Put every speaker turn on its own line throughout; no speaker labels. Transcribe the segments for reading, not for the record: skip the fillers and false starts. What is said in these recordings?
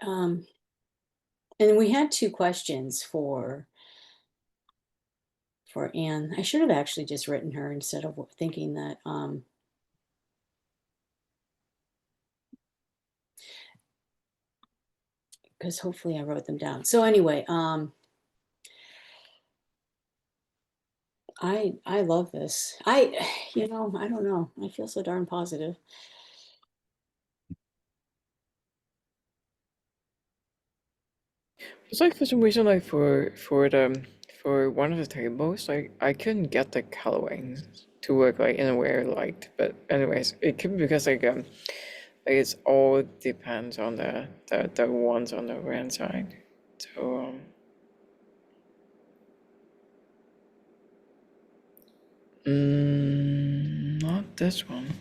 And we had two questions for Anne. I should have actually just written her instead of thinking that, because hopefully I wrote them down. So anyway, I love this. I don't know. I feel so darn positive.
It's like for some reason, like for one of the tables, like I couldn't get the coloring to work like in a way I liked. But anyways, it could be because like it's all depends on the ones on the right side. So not this one.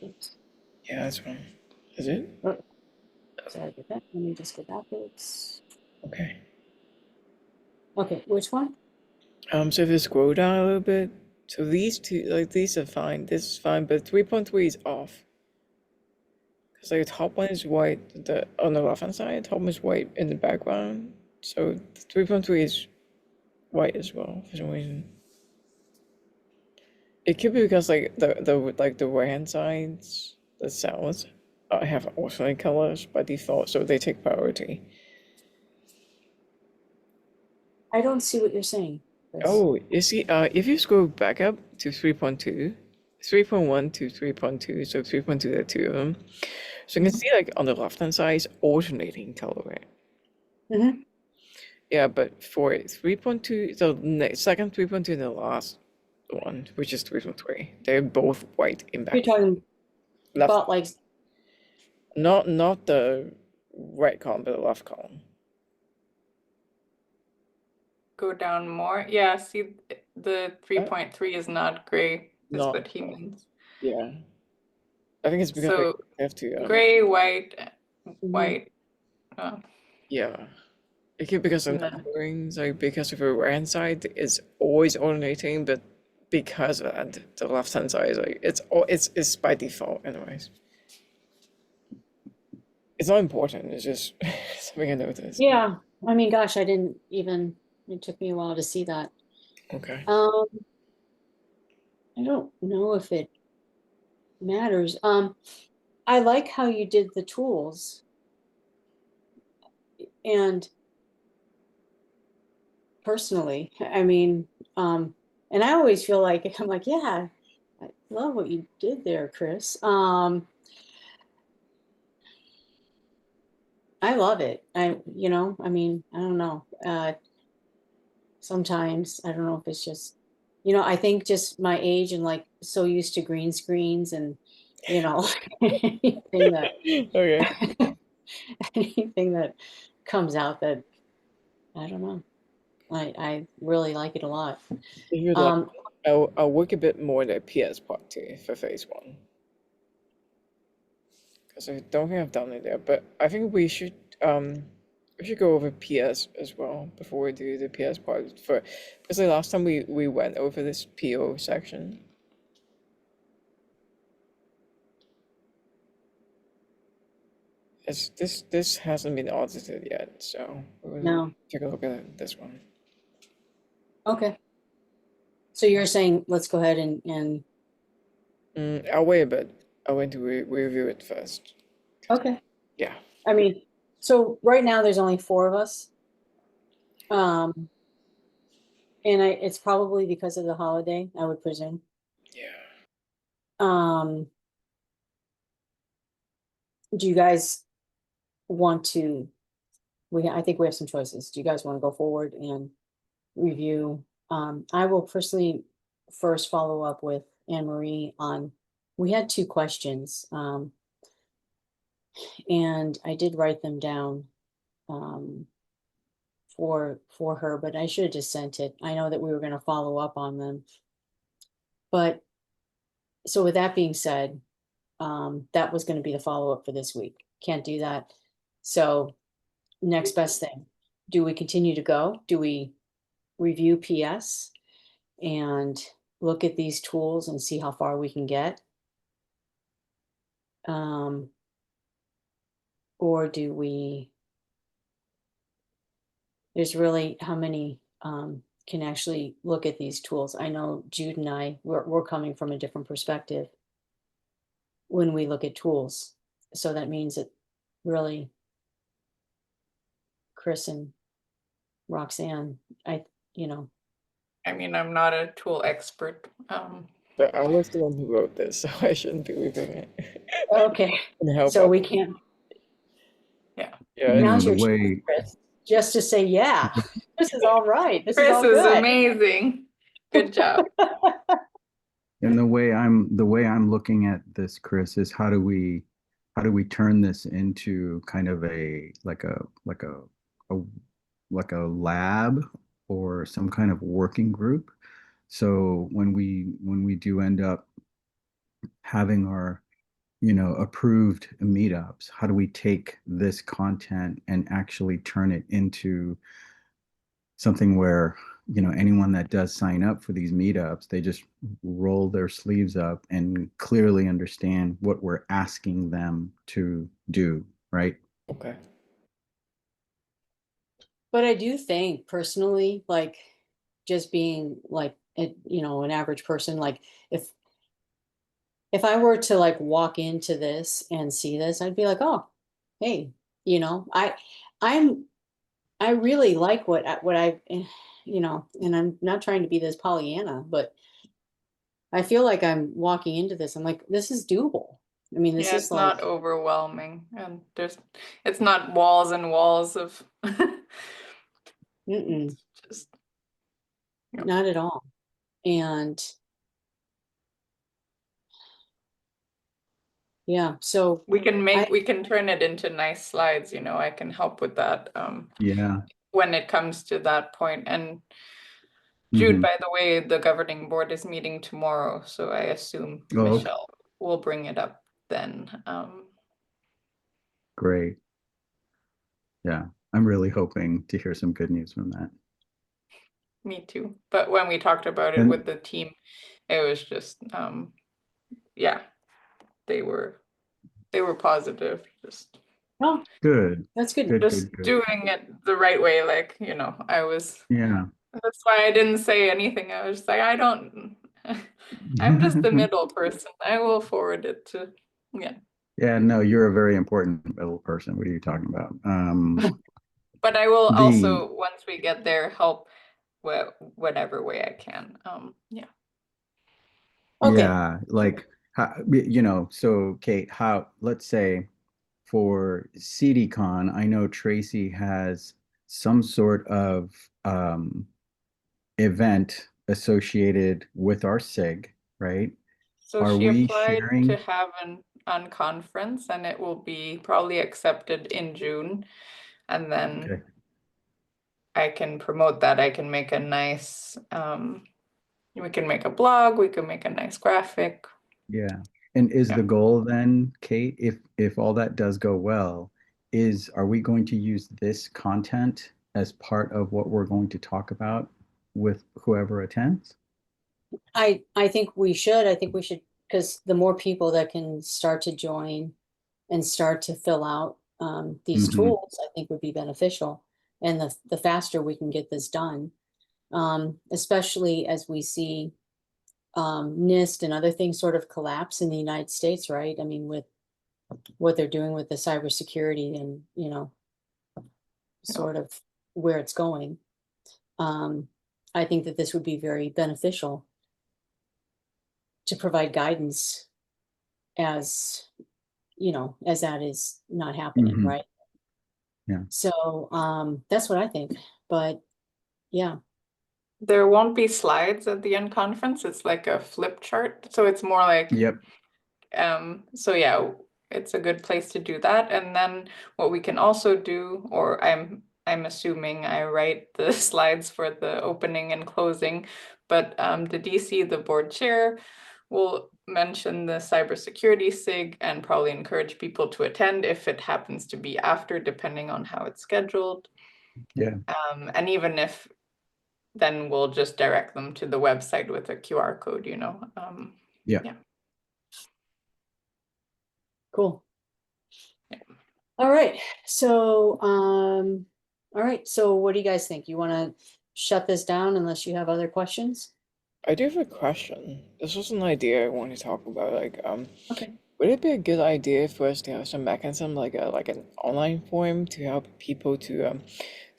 Oops.
Yeah, this one. Is it?
Oh, sorry about that. Let me just go backwards.
Okay.
Okay, which one?
So if you scroll down a little bit, so these two, like these are fine. This is fine, but 3.3 is off. Because like the top one is white, the on the left hand side, the top one is white in the background. So 3.3 is white as well for some reason. It could be because like the right hand sides, the cells, have alternate colors by default, so they take priority.
I don't see what you're saying, Chris.
Oh, you see, if you scroll back up to 3.2, 3.1 to 3.2, so 3.2 there are two of them. So you can see like on the left hand side is alternating color, right?
Mm-hmm.
Yeah, but for 3.2, the second 3.2 and the last one, which is 3.3, they're both white in
You're
back.
talking
Left,
about like,
not the right column, but the left column.
Go down more. Yeah, see, the 3.3 is not gray, is
Not,
what he means.
yeah. I think it's because like,
So
they have to,
gray, white,
Mhm.
white. Oh,
yeah. It could be because of
no.
numberings, like because of the right hand side is always alternating, but because of that, the left hand side is like it's by default anyways. It's not important, it's just something I noticed.
Yeah, I mean, gosh, I didn't even, it took me a while to see that.
Okay.
I don't know if it matters. I like how you did the tools, and personally, I mean, and I always feel like I'm like, yeah, I love what you did there, Chris. I love it. I mean, I don't know. Sometimes I don't know if it's just, I think just my age and like so used to green screens and, anything that
Okay.
anything that comes out that I don't know. I really like it a lot.
If you'd like,
Um,
I'll work a bit more in the PS part too for phase one. Because I don't think I've done it there, but I think we should go over PS as well before we do the PS part for because the last time we went over this PO section. This hasn't been audited yet, so we'll
no.
take a look at this one.
Okay. So you're saying let's go ahead and
I'll wait a bit. I want to review it first.
okay.
Yeah.
I mean, so right now there's only four of us. Um, and it's probably because of the holiday, I would presume.
Yeah.
Um, do you guys want to, I think we have some choices. Do you guys want to go forward and review? I will personally first follow up with Anne Marie on, we had two questions. And I did write them down. For her, but I should have just sent it. I know that we were going to follow up on them. But so with that being said, that was going to be the follow-up for this week. Can't do that. So next best thing. Do we continue to go? Do we review PS and look at these tools and see how far we can get? Or do we? There's really how many can actually look at these tools. I know Jude and we're coming from a different perspective when we look at tools. So that means that really Chris and Roxanne, you know,
I mean, I'm not a tool expert.
But I was the one who wrote this, so I shouldn't be reading it.
okay.
And help
So
out.
we can't.
Yeah.
Yeah,
You know,
Now's
the
your chance,
way,
Chris, just to say, yeah, this is all right. This is
Chris
all
is
good.
amazing. Good job.
and the way I'm looking at this, Chris, is how do we turn this into kind of a a like a lab or some kind of working group? So when we do end up having our, you know, approved meetups, how do we take this content and actually turn it into something where, you know, anyone that does sign up for these meetups, they just roll their sleeves up and clearly understand what we're asking them to do, right?
okay.
But I do think personally, like just being like, an average person, like if I were to like walk into this and see this, I'd be like, oh, hey, I'm I really like what and I'm not trying to be this Pollyanna, but I feel like I'm walking into this. I'm like, this is doable. I mean, this
Yeah,
is
it's not
like,
overwhelming, and it's not walls and walls of
mm-mm,
just
not at all. And yeah, so
we can
I,
turn it into nice slides, I can help with that
Yeah.
when it comes to that point. And Jude,
Hmm.
by the way, the governing board is meeting tomorrow, so I assume
Oh, okay.
Michelle will bring it up then.
Great. Yeah. I'm really hoping to hear some good news from that.
Me too. But when we talked about it with
And
the team, it was just yeah, they were positive,
oh,
good,
that's good.
good,
just
good, good.
doing it the right way. Like, I was,
Yeah.
that's why I didn't say anything. I was just like, I don't, I'm just the middle person. I will forward it to, yeah.
Yeah, no, you're a very important middle person. What are you talking about?
But I will
The
also, once we get there, help whatever way I can. Yeah.
Okay.
Yeah, like how, you know, so Kate, how, let's say for CDCon, I know Tracy has some sort of event associated with our SIG, right?
So
Are
she
we
applied to
sharing?
have an unconference, and it will be probably accepted in June. And then
Okay,
I can promote that. I can make a nice, we can make a blog, we can make a nice graphic.
yeah. And is
Yeah.
the goal then, Kate, if all that does go well, are we going to use this content as part of what we're going to talk about with whoever attends?
I think we should. I think we should, because the more people that can start to join and start to fill out these
Hmm.
tools, I think would be beneficial. And the faster we can get this done, especially as we see NIST and other things sort of collapse in the United States, right? I mean, with what they're doing with the cybersecurity and, sort of where it's going. I think that this would be very beneficial to provide guidance as, as that is not happening,
Hmm.
right?
Yeah.
So that's what I think. But yeah,
There won't be slides at the end conference. It's like a flip chart. So it's more like,
Yep.
so yeah, it's a good place to do that. And then what we can also do, or I'm assuming I write the slides for the opening and closing, but the DC, the board chair, will mention the cybersecurity SIG and probably encourage people to attend if it happens to be after, depending on how it's scheduled.
Yeah.
And even if then we'll just direct them to the website with a QR code,
Yeah.
Yeah.
cool.
Yeah.
All right, so, all right, so what do you guys think? You wanna shut this down unless you have other questions?
I do have a question. This was an idea I want to talk about.
Okay.
Would it be a good idea for us to have some mechanism like an online form to help people to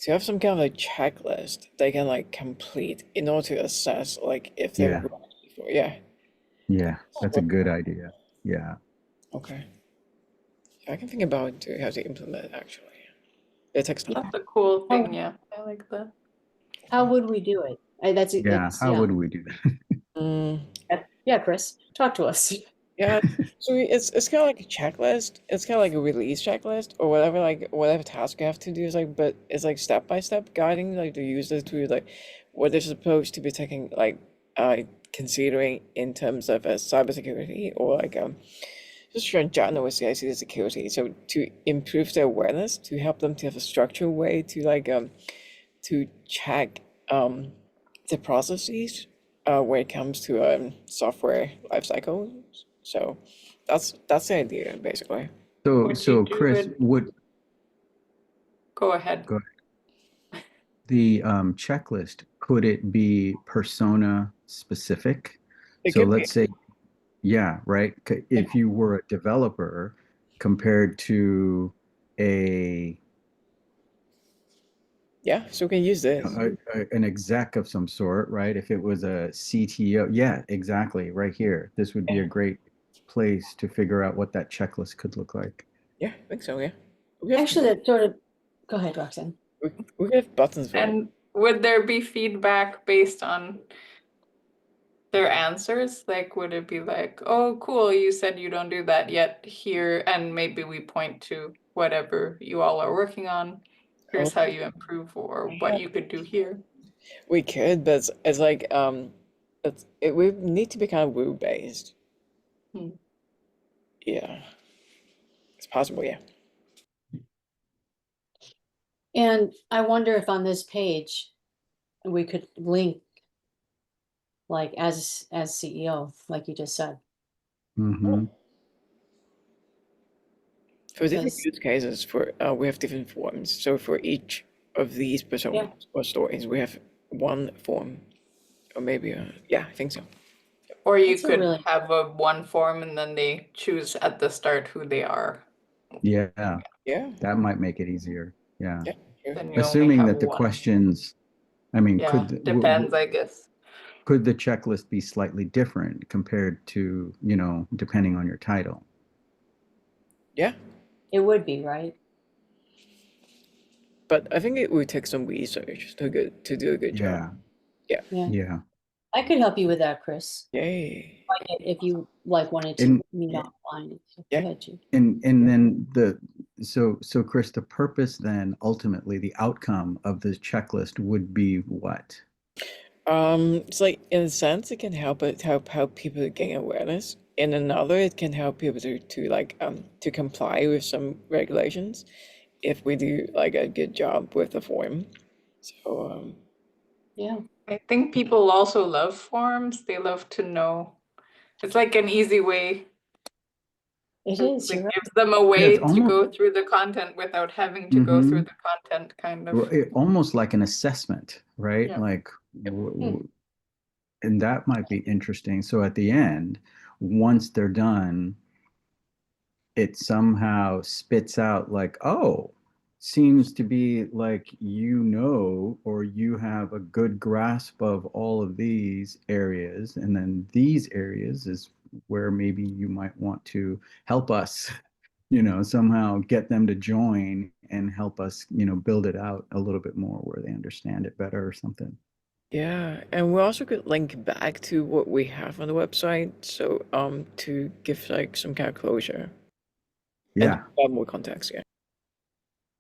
have some kind of like checklist they can like complete in order to assess like if they're
Yeah,
ready for yeah.
yeah, that's a good idea. Yeah.
Okay. I can think about how to implement it actually. It takes time.
That's a cool
How,
thing, yeah. I like that.
how would we do it?
Yeah.
It's,
How
yeah.
would we do that?
Mm,
Yeah, Chris, talk to us.
yeah, so it's kind of like a checklist. It's kind of like a release checklist or whatever, like whatever task you have to do is like, but it's like step by step guiding like the user to like what they're supposed to be taking like considering in terms of cybersecurity or like just in general with CICD security. So to improve their awareness, to help them to have a structured way to like to check the processes when it comes to software lifecycle. So that's the idea basically.
So,
Would you
so
do
Chris,
it?
would
Go ahead.
go the checklist, could it be persona specific?
It
So
could be,
let's say, yeah, right. If you were a developer compared to a,
yeah. So we can use this.
an exec of some sort, right? If it was a CTO, yeah, exactly, right here. This would be
Yeah,
a great place to figure out what that checklist could look like.
yeah, I think so. Yeah, we have
Actually, that sort of, go ahead, Roxanne.
we have buttons for it.
And would there be feedback based on their answers? Like, would it be like, oh, cool, you said you don't do that yet here, and maybe we point to whatever you all are working on.
Oh,
Here's how you improve, or what you could do here.
we could, but it's like we need to be kind of rule based.
Hmm.
Yeah, it's possible. Yeah.
And I wonder if on this page, we could link like as CEO, like you just said.
Hmm.
For different
Because,
use cases, for we have different forms. So for each of these
yeah,
personas or stories, we have one form, or maybe yeah, I think so.
Or you
that's a
could
really,
have a one form and then they choose at the start who they are.
Yeah,
Yeah,
that might make it easier. Yeah.
yeah, sure.
Then you only
Assuming
have
that the
one.
questions, I mean,
Yeah, depends, I guess.
could the checklist be slightly different compared to, depending on your title?
Yeah,
it would be, right?
but I think it would take some research to do a good job.
Yeah,
Yeah.
Yeah,
yeah.
I could help you with that, Chris.
Yay.
If you like wanted to
And
meet offline. Go
Yeah.
ahead, Jude.
and then so Chris, the purpose then ultimately the outcome of this checklist would be what?
It's like in a sense it can help people to gain awareness. In another, it can help people to like to comply with some regulations if we do like a good job with the form. So
Yeah,
I think people also love forums. They love to know. It's like an easy way.
it
It
is, you're
like
right.
gives them a
Yeah, it's
way to
almost
go through the content without having to go through
hmm
the content, kind of.
almost like an assessment, right?
Yeah.
Like
Yep.
and that might be interesting. So at the end, once they're done, it somehow spits out like, oh, seems to be like or you have a good grasp of all of these areas. And then these areas is where maybe you might want to help us, somehow get them to join and help us, build it out a little bit more where they understand it better or something.
yeah, and we also could link back to what we have on the website, so to give like some kind of closure and
Yeah.
add more context. Yeah.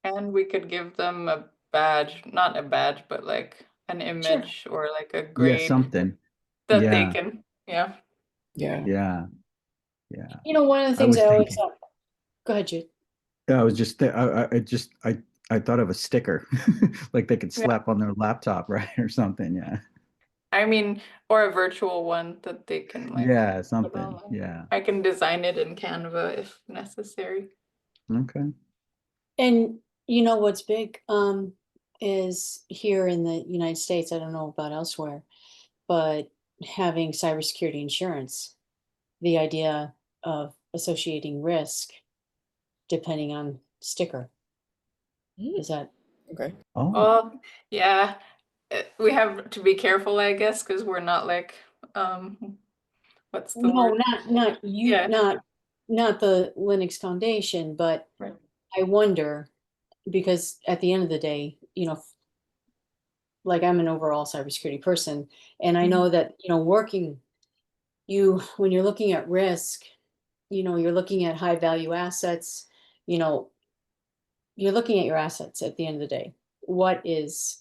And we could give them a badge, not a badge, but like an
Sure.
image or like a
Yeah.
grade
Something.
that they
Yeah.
can, yeah.
Yeah.
Yeah. Yeah.
One of the
I
things
was
I always
thinking.
thought, go ahead, Jude.
I was just, I thought of a sticker, like they could
Yeah.
slap on their laptop, right, or something. Yeah,
I mean, or a virtual one that they can like
yeah,
put
something.
online.
Yeah.
I can design it in Canva if necessary.
Okay.
And you know what's big, is here in the United States, I don't know about elsewhere, but having cybersecurity insurance, the idea of associating risk depending on sticker. Is that,
Okay.
Oh,
Well, yeah, we have to be careful, I guess, because we're not like, what's the
no,
word?
not you,
Yeah,
not the Linux Foundation, but
right.
I wonder, because at the end of the day, like I'm an overall cybersecurity person, and I know that, when you're looking at risk, you're looking at high value assets, you know, you're looking at your assets at the end of the day. What is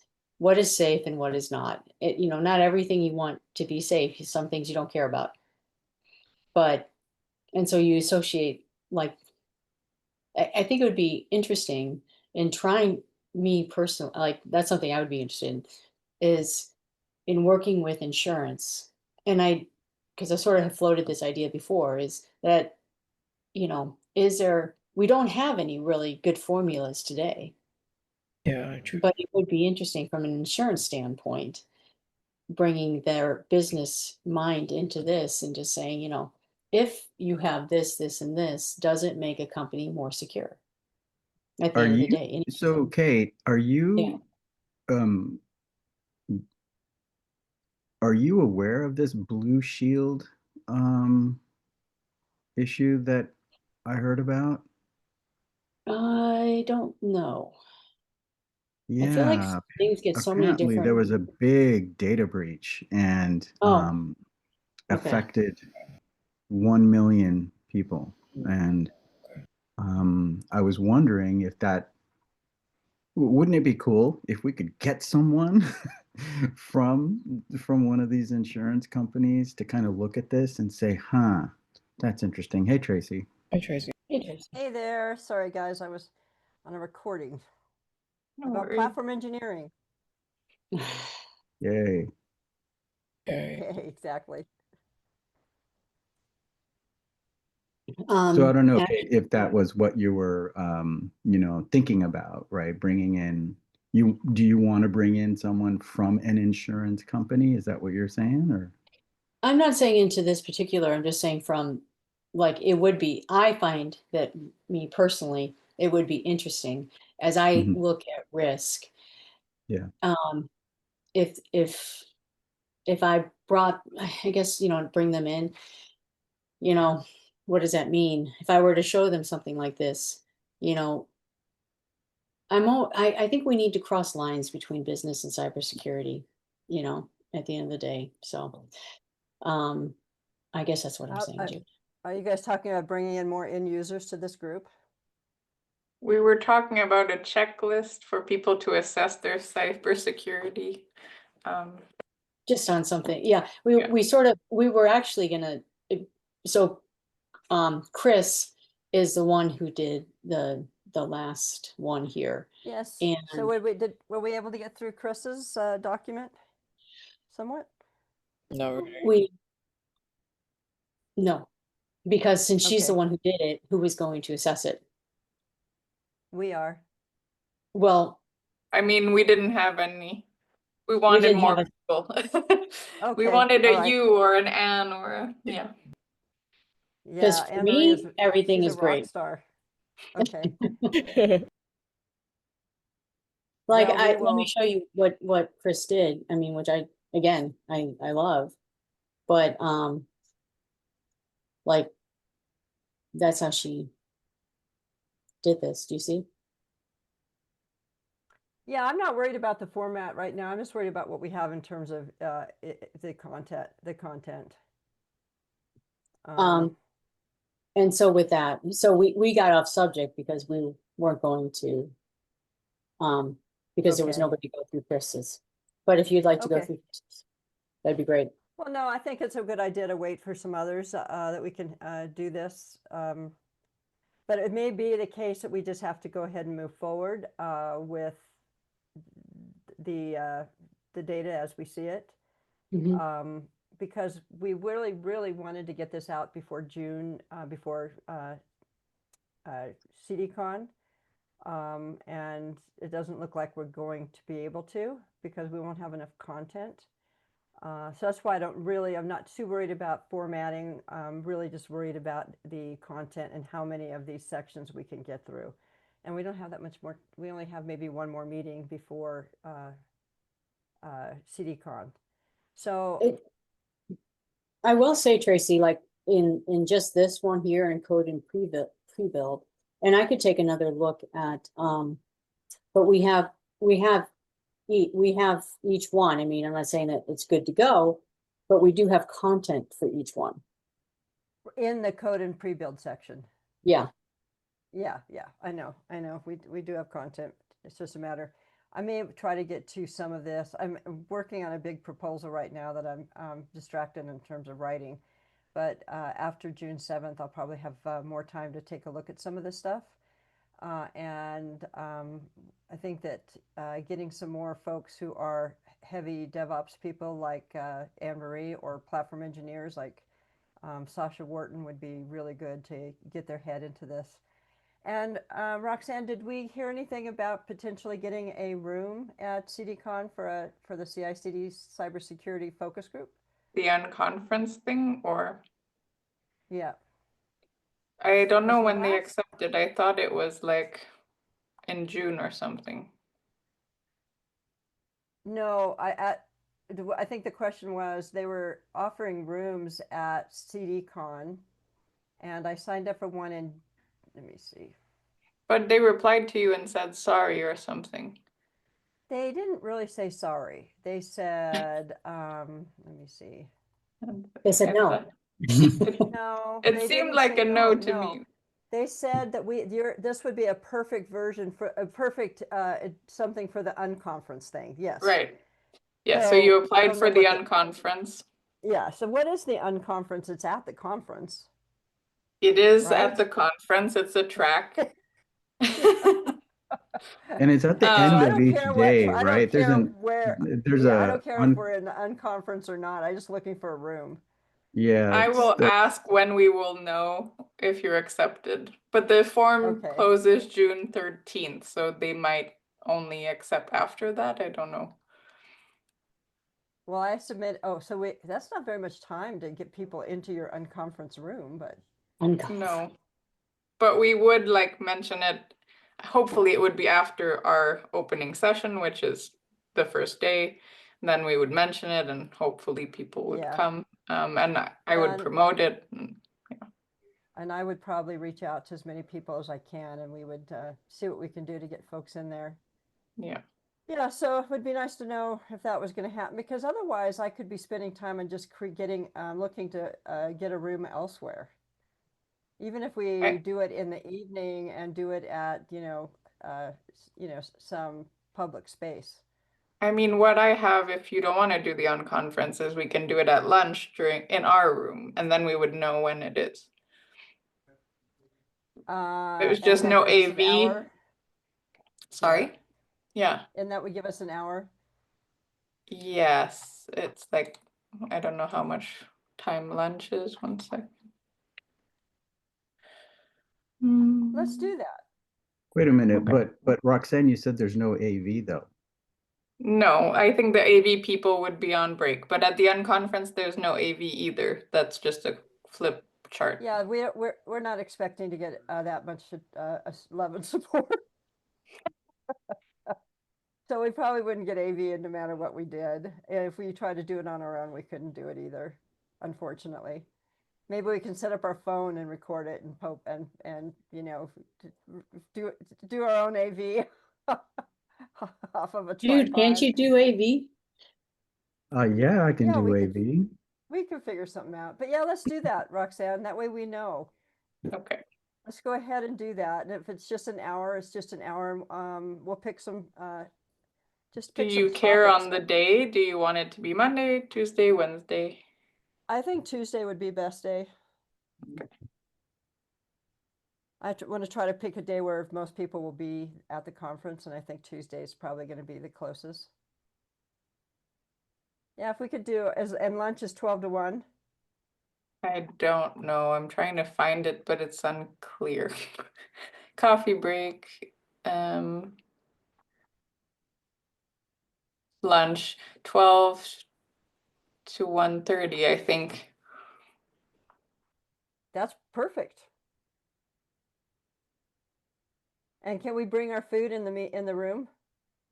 safe and what is not? Not everything you want to be safe. Some things you don't care about. But and so you associate, like, I think it would be interesting in trying, me personally, like that's something I would be interested in, is in working with insurance. And because I sort of have floated this idea before, is that, we don't have any really good formulas today,
Yeah, true.
but it would be interesting from an insurance standpoint, bringing their business mind into this and just saying, if you have this, this, and this, does it make a company more secure at the
are
end of the
you,
day?
so Kate,
Yeah.
um, are you aware of this Blue Shield, um, issue that I heard about?
I don't know. I feel like
Yeah,
things get so many
apparently there
different.
was a big data breach and
Oh, okay.
affected 1 million people. And I was wondering if that, wouldn't it be cool if we could get someone from one of these insurance companies to kind of look at this and say, huh, that's interesting. Hey, Tracy.
Hi, Tracy.
Interesting.
Hey there. Sorry, guys. I was on a recording
No
about
worries.
platform engineering.
Yay.
Okay.
Exactly.
So I don't know,
Actually,
Kate, if that was what you were, thinking about, right? Bringing in, do you want to bring in someone from an insurance company? Is that what you're saying, or?
I'm not saying into this particular, I'm just saying from, like, I find that, me personally, it would be interesting as I
Mhm.
look at risk.
Yeah.
Um, if I brought, I guess, bring them in, you know, what does that mean? If I were to show them something like this, you know, I think we need to cross lines between business and cybersecurity, at the end of the day. So, um, I guess that's what I'm saying, Jim.
Are you guys talking about bringing in more end users to this group?
We were talking about a checklist for people to assess their cybersecurity. Um,
Just on something, yeah,
Yeah.
we were actually gonna, so, Chris is the one who did the last one here.
Yes.
And
So were we able to get through Chris's document somewhat?
No.
we, no, because since she's the
Okay.
one who did it, who was going to assess it?
We are.
Well,
I mean, we didn't have any. We
we
wanted
didn't have
more
a,
people. We
Okay.
wanted
All
a
right.
you or an Anne or a, yeah.
because
Yeah.
for
Anne Marie
me, everything
she's a
is
rock
great.
star. Okay.
Like,
Well, we
let me
will.
show you what Chris did. I mean, which I love, but, like, that's how she did this. Do you see?
Yeah, I'm not worried about the format right now. I'm just worried about what we have in terms of the content. The content.
Um, and so with that, so we got off subject because we weren't going to, because there was
Okay.
nobody to go through Chris's. But if you'd like to go
Okay.
through Chris's, that'd be great.
Well, no, I think it's a good idea to wait for some others that we can do this. But it may be the case that we just have to go ahead and move forward with the data as we see it.
Mhm.
Because we really, really wanted to get this out before June, before CDCon. And it doesn't look like we're going to be able to because we won't have enough content. So that's why I'm not too worried about formatting. I'm really just worried about the content and how many of these sections we can get through. And we don't have that much more. We only have maybe one more meeting before CDCon. So
I will say, Tracy, like in just this one here in code and pre-build, and I could take another look at, but we have each one. I mean, I'm not saying that it's good to go, but we do have content for each one.
in the code and pre-build section.
Yeah,
Yeah, I know. We do have content. It's just a matter. I may try to get to some of this. I'm working on a big proposal right now that I'm distracted in terms of writing. But after June 7th, I'll probably have more time to take a look at some of this stuff. And I think that getting some more folks who are heavy DevOps people like Anne Marie or platform engineers like Sasha Wharton would be really good to get their head into this. And Roxanne, did we hear anything about potentially getting a room at CDCon for the CI/CD cybersecurity focus group?
The unconference thing, or
Yeah.
I don't know
Because
when they accepted. I thought it was like in June or something.
No, I think the question was they were offering rooms at CDCon, and I signed up for one in, let me see.
But they replied to you and said sorry or something.
They didn't really say sorry. They said, let me see.
they said no.
No,
It
they
seemed
didn't
like
say
a no to
no.
me.
They said that this would be a perfect version for a perfect something for the unconference thing. Yes.
Right. Yeah, so
So
you
I
applied
don't
for
know
the
what
unconference.
yeah. So what is the unconference? It's at the conference,
It is
right?
at the conference. It's a track.
And it's at the
So
end
I
of
don't
each
care
day,
I don't
right?
care where.
There's
Yeah, I
a
don't care if we're in the unconference or not. I'm just looking for a room.
yeah,
I will ask when we will know if you're accepted. But the form
Okay.
closes June 13th, so they might only accept after that. I don't know.
Well, I submit. Oh, so that's not very much time to get people into your unconference room, but
No. But we would like mention it. Hopefully it would be after our opening session, which is the first day. Then we would mention it and hopefully people would
yeah.
come. And I would promote it.
And I would probably reach out to as many people as I can, and we would see what we can do to get folks in there.
Yeah.
Yeah, so it would be nice to know if that was going to happen, because otherwise I could be spending time and just looking to get a room elsewhere. Even if we do it in the evening and do it at, some public space.
I mean, what I have, if you don't want to do the unconference, is we can do it at lunch in our room, and then we would know when it is. There's just no AV. Sorry? Yeah.
And that would give us an hour?
Yes, it's like, I don't know how much time lunch is. 1 second.
Let's do that.
Wait a minute, but Roxanne, you said there's no AV though.
No, I think the AV people would be on break, but at the unconference, there's no AV either. That's just a flip chart.
Yeah, we're not expecting to get that much love and support. So we probably wouldn't get AV in no matter what we did. And if we tried to do it on our own, we couldn't do it either, unfortunately. Maybe we can set up our phone and record it and do our own AV off of a tripod.
Dude, can't you do AV?
Yeah, I can do AV.
We can figure something out. But yeah, let's do that, Roxanne. That way we know.
Okay.
Let's go ahead and do that. And if it's just an hour, it's just an hour. We'll pick some
Do you care on the day? Do you want it to be Monday, Tuesday, Wednesday?
I think Tuesday would be best day.
Okay.
I want to try to pick a day where most people will be at the conference, and I think Tuesday is probably going to be the closest. Yeah, if we could do, and lunch is 12 to 1.
I don't know. I'm trying to find it, but it's unclear. Coffee break. lunch 12 to 1:30, I think.
That's perfect. And can we bring our food in the room?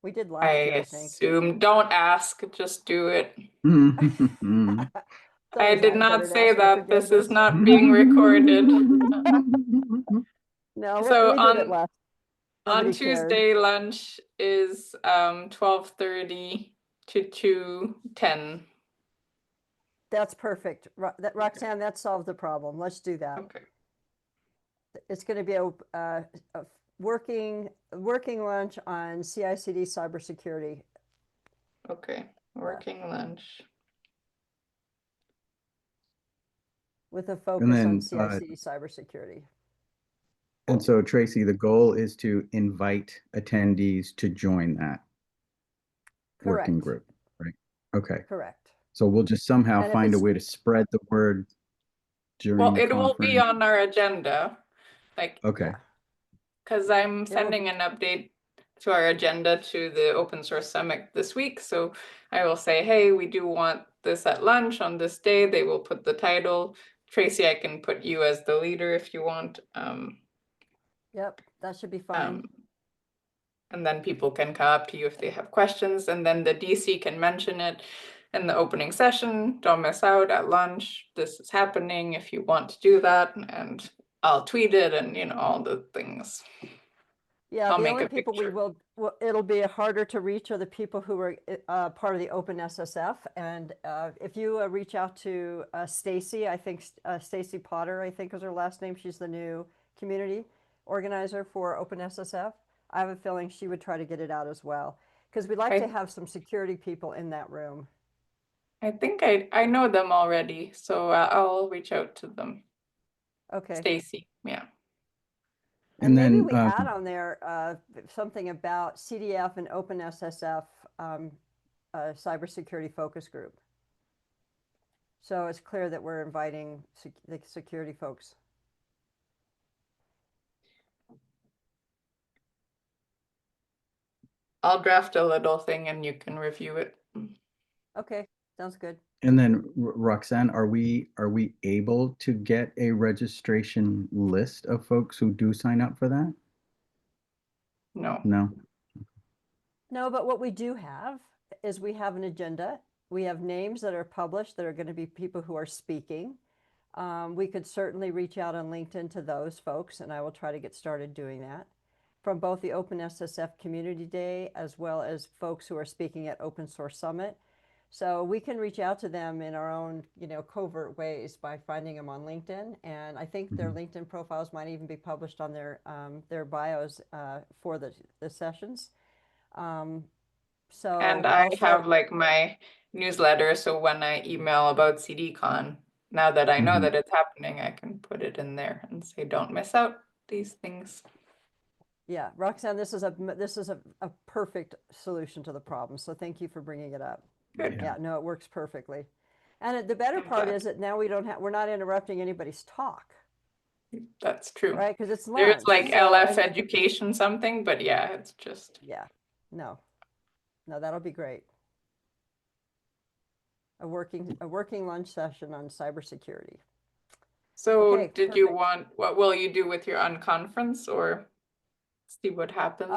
We did last
I
year, I think.
assume, don't ask, just do it.
Mhm.
It's
I
always
did
better
not
to
say
ask for
that. This is
forgiveness.
not being recorded.
No,
So
we did it last.
on
Nobody cared.
Tuesday, lunch is 12:30 to 2:10.
That's perfect. Roxanne, that solved the problem. Let's do that.
Okay.
It's going to be a working lunch on CI/CD cybersecurity.
Okay. Working lunch.
With a
And
focus on
then,
CI/CD cybersecurity.
and so Tracy, the goal is to invite attendees to join that working
Correct.
group, right? Okay.
Correct.
So we'll just somehow
And if
find a
it's
way to spread the word during
Well,
the
it will be
conference.
on our agenda, like,
Okay.
yeah,
because I'm
will
sending
be.
an update to our agenda to the Open Source Summit this week. So I will say, hey, we do want this at lunch on this day. They will put the title. Tracy, I can put you as the leader if you want.
Yep, that should be fine.
And then people can come up to you if they have questions, and then the DC can mention it in the opening session. Don't miss out at lunch. This is happening if you want to do that, and I'll tweet it and all the things.
Yeah,
I'll
the
make
only
a
people we
picture.
will, it'll be harder to reach are the people who are part of the Open SSF. And if you reach out to Stacy, I think Stacy Potter, I think is her last name. She's the new community organizer for Open SSF. I have a feeling she would try to get it out as well, because we'd like to have some security people in that room.
I think I know them already, so I'll reach out to them.
Okay.
Stacy, yeah.
And maybe
then,
we add on there something about CDF and Open SSF cybersecurity focus group. So it's clear that we're inviting the security folks.
I'll draft a little thing and you can review it.
Okay, sounds good.
and then Roxanne, are we able to get a registration list of folks who do sign up for that?
No.
No.
No, but what we do have is we have an agenda. We have names that are published that are going to be people who are speaking. We could certainly reach out on LinkedIn to those folks, and I will try to get started doing that. From both the Open SSF Community Day as well as folks who are speaking at Open Source Summit. So we can reach out to them in our own, covert ways by finding them on LinkedIn. And I think their LinkedIn profiles might even be published on their bios for the sessions. So
And I
I'll
have
start.
like my newsletter, so when I email about CDCon, now that I know that it's happening, I can put it in there and say, don't miss out these things.
Yeah, Roxanne, this is a perfect solution to the problem. So thank you for bringing it up.
Good.
Yeah, no, it works perfectly. And the better part is that now we're not interrupting anybody's talk,
That's true.
right? Because it's
There's
lunch.
like
So,
LF education something, but yeah, it's just.
yeah, no, that'll be great. A working lunch session on cybersecurity.
So
Okay,
did you
perfect.
want, what will you do with your unconference or see what happens?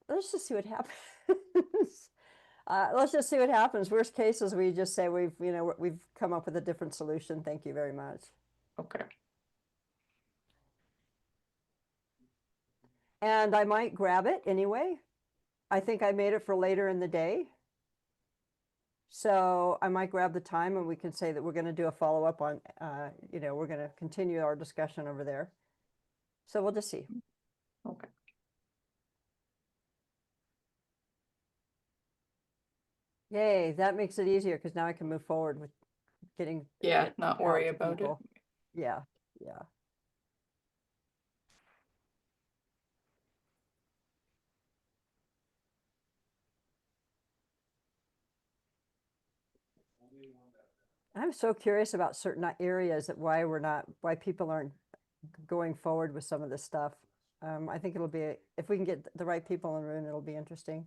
Let's just see what happens. Let's just see what happens. Worst case is we just say we've come up with a different solution. Thank you very much.
Okay.
And I might grab it anyway. I think I made it for later in the day. So I might grab the time and we can say that we're going to do a follow-up on, we're going to continue our discussion over there. So we'll just see.
Okay.
Yay, that makes it easier because now I can move forward with getting
Not worry about it.
Yeah. I'm so curious about certain areas that why people aren't going forward with some of this stuff. I think it'll be, if we can get the right people in the room, it'll be interesting.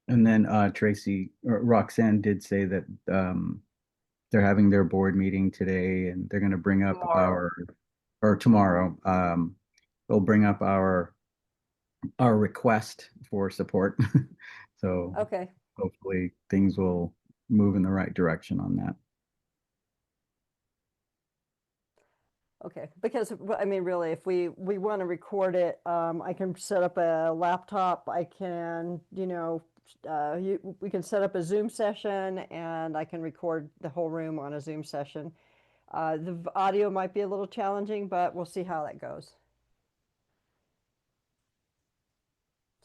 And then Tracy or Roxanne did say that they're having their board meeting today, and they're going to bring up
Tomorrow.
or tomorrow. They'll bring up our request for support. So
Okay.
hopefully things will move in the right direction on that.
Okay, because I mean, really, if we want to record it, I can set up a laptop. I can, we can set up a Zoom session, and I can record the whole room on a Zoom session. The audio might be a little challenging, but we'll see how that goes.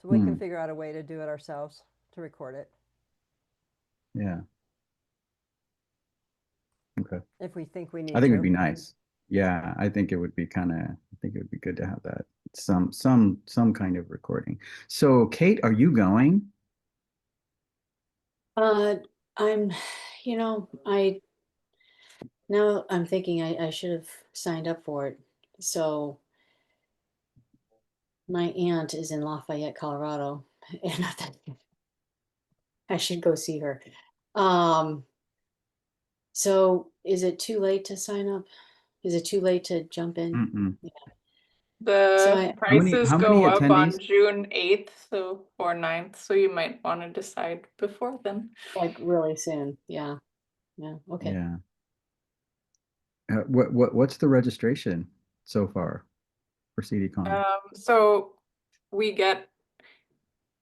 So we can figure out a way to do it ourselves to record it
Yeah. Okay.
if we think we
I
need
think
to.
it'd be nice. Yeah, I think it would be I think it would be good to have that some kind of recording. So Kate, are you going?
I'm, now I'm thinking I should have signed up for it. So my aunt is in Lafayette, Colorado, and I should go see her. So is it too late to sign up? Is it too late to jump in?
Mm-mm.
So
The prices
how many
go up on
attendees?
June 8th, or 9th, so you might want to decide before then.
like really soon, yeah, okay.
Yeah. What's the registration so far for CDCon?
So we get,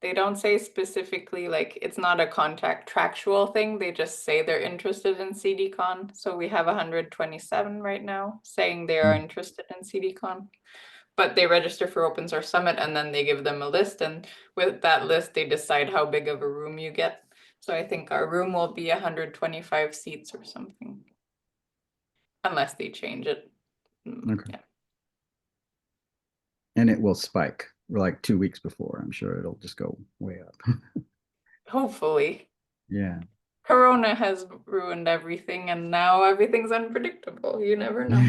they don't say specifically, like, it's not a contractual thing. They just say they're interested in CDCon. So we have 127 right now saying they are interested in CDCon. But they register for Open Source Summit, and then they give them a list. And with that list, they decide how big of a room you get. So I think our room will be 125 seats or something. Unless they change it.
Okay.
Yeah.
And it will spike like 2 weeks before. I'm sure it'll just go way up.
Hopefully.
Yeah.
Corona has ruined everything, and now everything's unpredictable. You never know.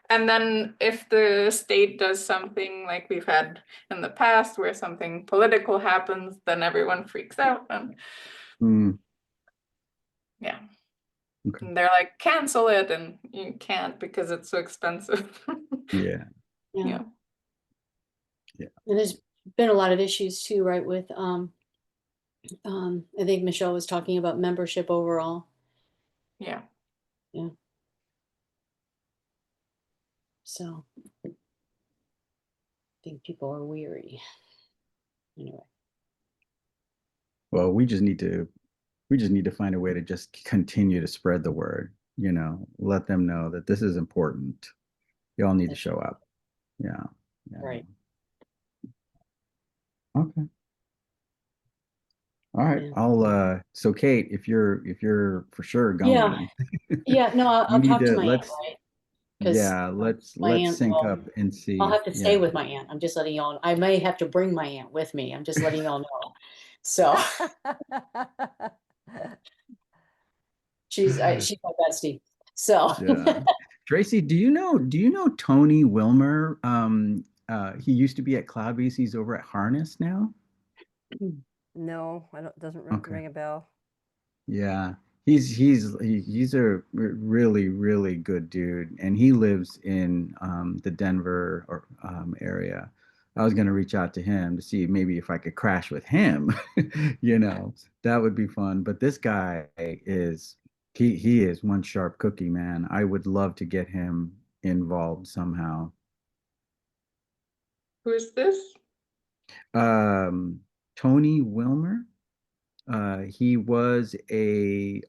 And then if the state does something like we've had in the past where something political happens, then everyone freaks out. And yeah.
Okay.
And they're like, cancel it, and you can't because it's so expensive.
Yeah.
Yeah.
Yeah.
And there's been a lot of issues too, right, with I think Michelle was talking about membership overall.
Yeah.
Yeah. So I think people are weary. Anyway.
Well, we just need to find a way to just continue to spread the word, let them know that this is important. You all need to show up. Yeah. Yeah.
Right.
Okay. All right.
Yeah.
So Kate, if you're for sure going,
Yeah, no,
you
I'll
need
talk to
to
my aunt, right? Because
let's
my aunt
sync
will,
up and
I'll
see.
have to stay
Yeah.
with my aunt. I'm just letting y'all, I may have to bring my aunt with me. I'm just letting y'all know. So she's my bestie. So
Yeah. Tracy, do you know Tony Wilmer? He used to be at CloudBees. He's over at Harness now.
No, I don't, doesn't
Okay.
ring a bell.
Yeah. He's a really, really good dude, and he lives in the Denver area. I was gonna reach out to him to see maybe if I could crash with him. That would be fun. But this guy is he is one sharp cookie, man. I would love to get him involved somehow.
Who is this?
Tony Wilmer. He was a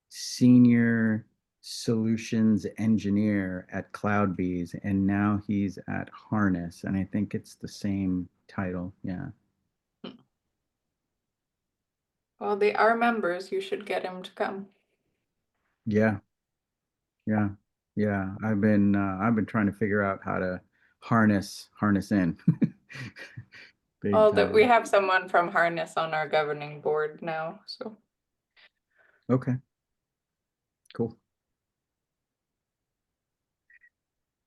senior solutions engineer at CloudBees, and now he's at Harness, and I think it's the same title. Yeah.
Well, they are members. You should get him to come.
Yeah. Yeah. Yeah. I've been trying to figure out how to harness in. big
Oh, that we
time.
have someone from Harness on our governing board now, so.
Okay. Cool.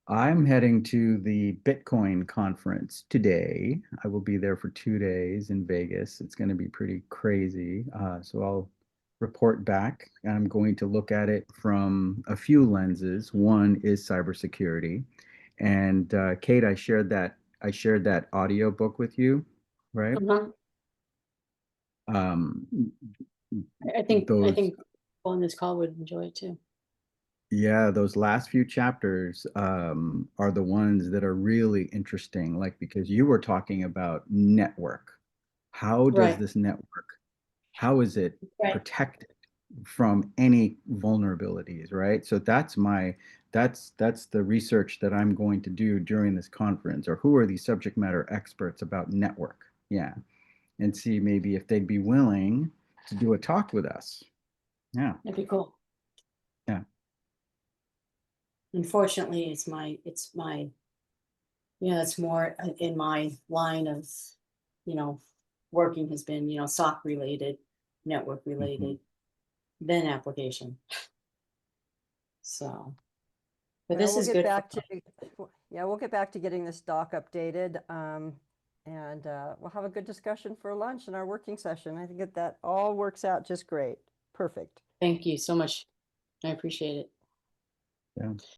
I'm heading to the Bitcoin conference today. I will be there for 2 days in Vegas. It's going to be pretty crazy. So I'll report back. I'm going to look at it from a few lenses. One is cybersecurity. And Kate, I shared that audio book with you, right?
Uh-huh.
Um,
I think
those
people on this call would enjoy it too.
Yeah, those last few chapters are the ones that are really interesting, like because you were talking about network. How does
Right.
this network, how is it
Right.
protected from any vulnerabilities, right? So that's the research that I'm going to do during this conference, or who are these subject matter experts about network? Yeah. And see maybe if they'd be willing to do a talk with us. Yeah.
That'd be cool.
Yeah.
Unfortunately, it's my, it's more in my line of, working has been, SOC related, network related, then application. So, but
Well,
this
we'll
is
get
good.
back to, yeah, we'll get back to getting this doc updated. And we'll have a good discussion for lunch in our working session. I think that all works out just great. Perfect.
Thank you so much. I appreciate it.
Yeah.